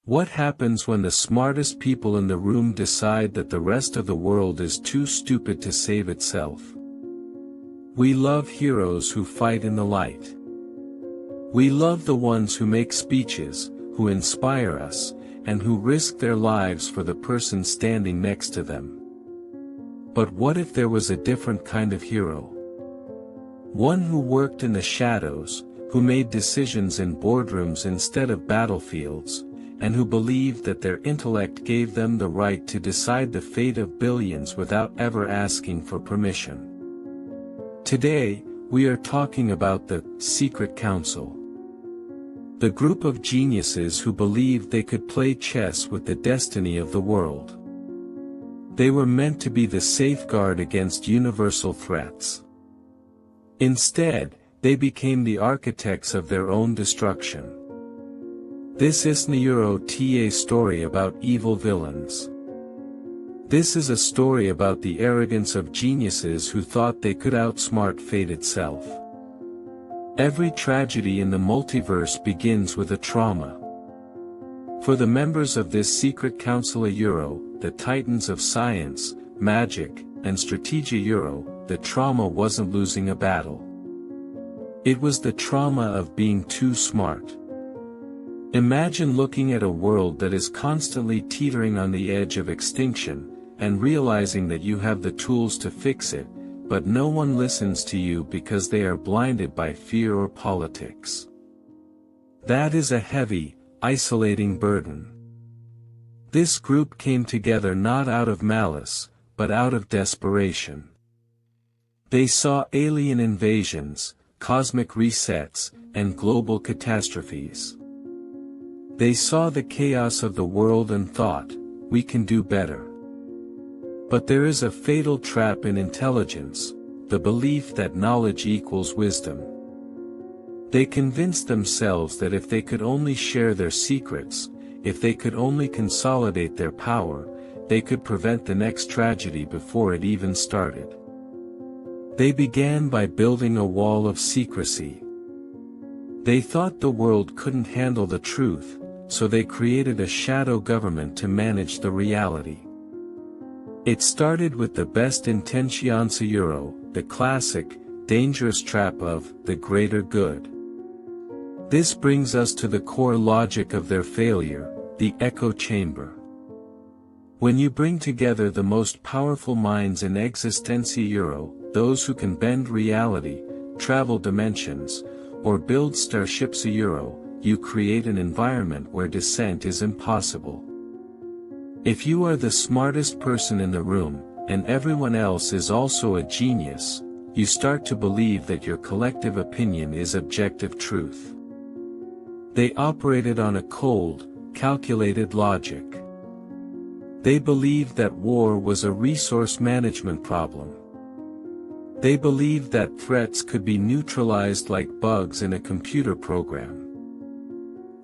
What happens when the smartest people in the room decide that the rest of the world is too stupid to save itself? We love heroes who fight in the light. We love the ones who make speeches, who inspire us, and who risk their lives for the person standing next to them. But what if there was a different kind of hero? One who worked in the shadows, who made decisions in boardrooms instead of battlefields, and who believed that their intellect gave them the right to decide the fate of billions without ever asking for permission. Today, we are talking about the Secret Council. The group of geniuses who believed they could play chess with the destiny of the world. They were meant to be the safeguard against universal threats. Instead, they became the architects of their own destruction. This isn't a story about evil villains. This is a story about the arrogance of geniuses who thought they could outsmart fate itself. Every tragedy in the multiverse begins with a trauma. For the members of this secret council, the titans of science, magic, and strategy, the trauma wasn't losing a battle. It was the trauma of being too smart. Imagine looking at a world that is constantly teetering on the edge of extinction, and realizing that you have the tools to fix it, but no one listens to you because they are blinded by fear or politics. That is a heavy, isolating burden. This group came together not out of malice, but out of desperation. They saw alien invasions, cosmic resets, and global catastrophes. They saw the chaos of the world and thought, we can do better. But there is a fatal trap in intelligence, the belief that knowledge equals wisdom. They convinced themselves that if they could only share their secrets, if they could only consolidate their power, they could prevent the next tragedy before it even started. They began by building a wall of secrecy. They thought the world couldn't handle the truth, so they created a shadow government to manage the reality. It started with the best intentions, the classic, dangerous trap of the greater good. This brings us to the core logic of their failure, the echo chamber. When you bring together the most powerful minds in existence, those who can bend reality, travel dimensions, or build starships, you create an environment where dissent is impossible. If you are the smartest person in the room, and everyone else is also a genius, you start to believe that your collective opinion is objective truth. They operated on a cold, calculated logic. They believed that war was a resource management problem. They believed that threats could be neutralized like bugs in a computer program.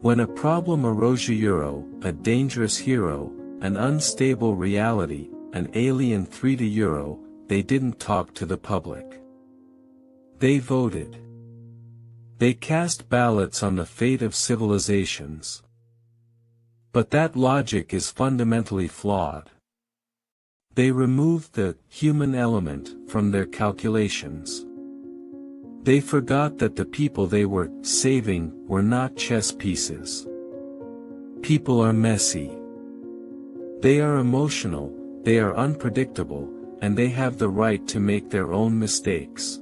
When a problem arose, a dangerous hero, an unstable reality, an alien threat, they didn't talk to the public. They voted. They cast ballots on the fate of civilizations. But that logic is fundamentally flawed. They removed the human element from their calculations. They forgot that the people they were saving were not chess pieces. People are messy. They are emotional, they are unpredictable, and they have the right to make their own mistakes.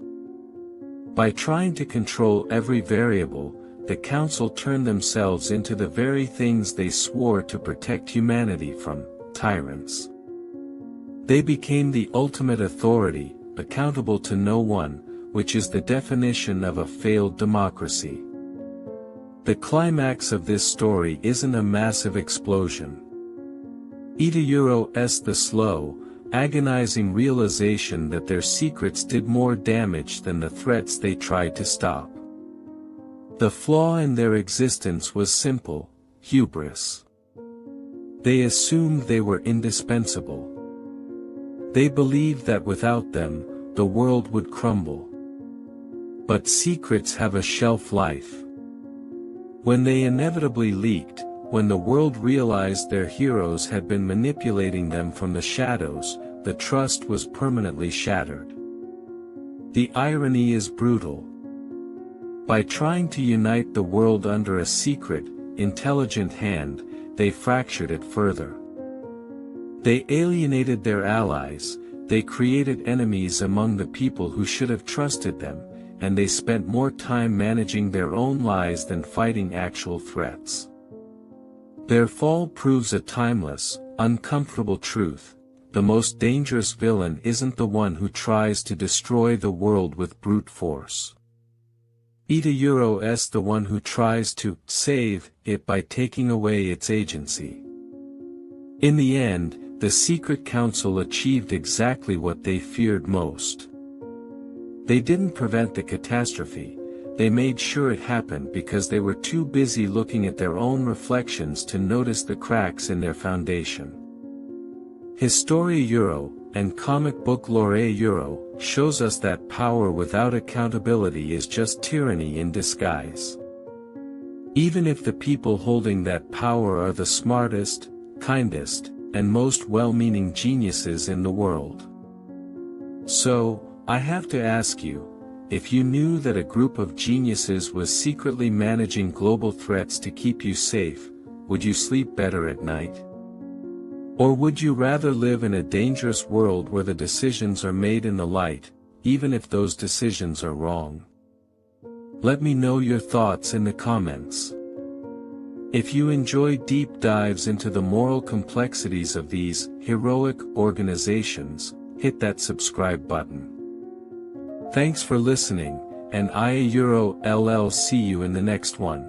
By trying to control every variable, the council turned themselves into the very things they swore to protect humanity from, tyrants. They became the ultimate authority, accountable to no one, which is the definition of a failed democracy. The climax of this story isn't a massive explosion. It's the slow, agonizing realization that their secrets did more damage than the threats they tried to stop. The flaw in their existence was simple: hubris. They assumed they were indispensable. They believed that without them, the world would crumble. But secrets have a shelf life. When they inevitably leaked, When the world realized their heroes had been manipulating them from the shadows, the trust was permanently shattered. The irony is brutal. By trying to unite the world under a secret, intelligent hand, they fractured it further. They alienated their allies, they created enemies among the people who should have trusted them, and they spent more time managing their own lies than fighting actual threats. Their fall proves a timeless, uncomfortable truth: the most dangerous villain isn't the one who tries to destroy the world with brute force. It is the one who tries to save it by taking away its agency. In the end, the Secret Council achieved exactly what they feared most. They didn't prevent the catastrophe, they made sure it happened because they were too busy looking at their own reflections to notice the cracks in their foundation. Historia Euro, and comic book lore Euro, shows us that power without accountability is just tyranny in disguise. Even if the people holding that power are the smartest, kindest, and most well-meaning geniuses in the world. So, I have to ask you, if you knew that a group of geniuses was secretly managing global threats to keep you safe, would you sleep better at night? Or would you rather live in a dangerous world where the decisions are made in the light, even if those decisions are wrong? Let me know your thoughts in the comments. If you enjoy deep dives into the moral complexities of these heroic organizations, hit that subscribe button. Thanks for listening, and I Euro LL see you in the next one.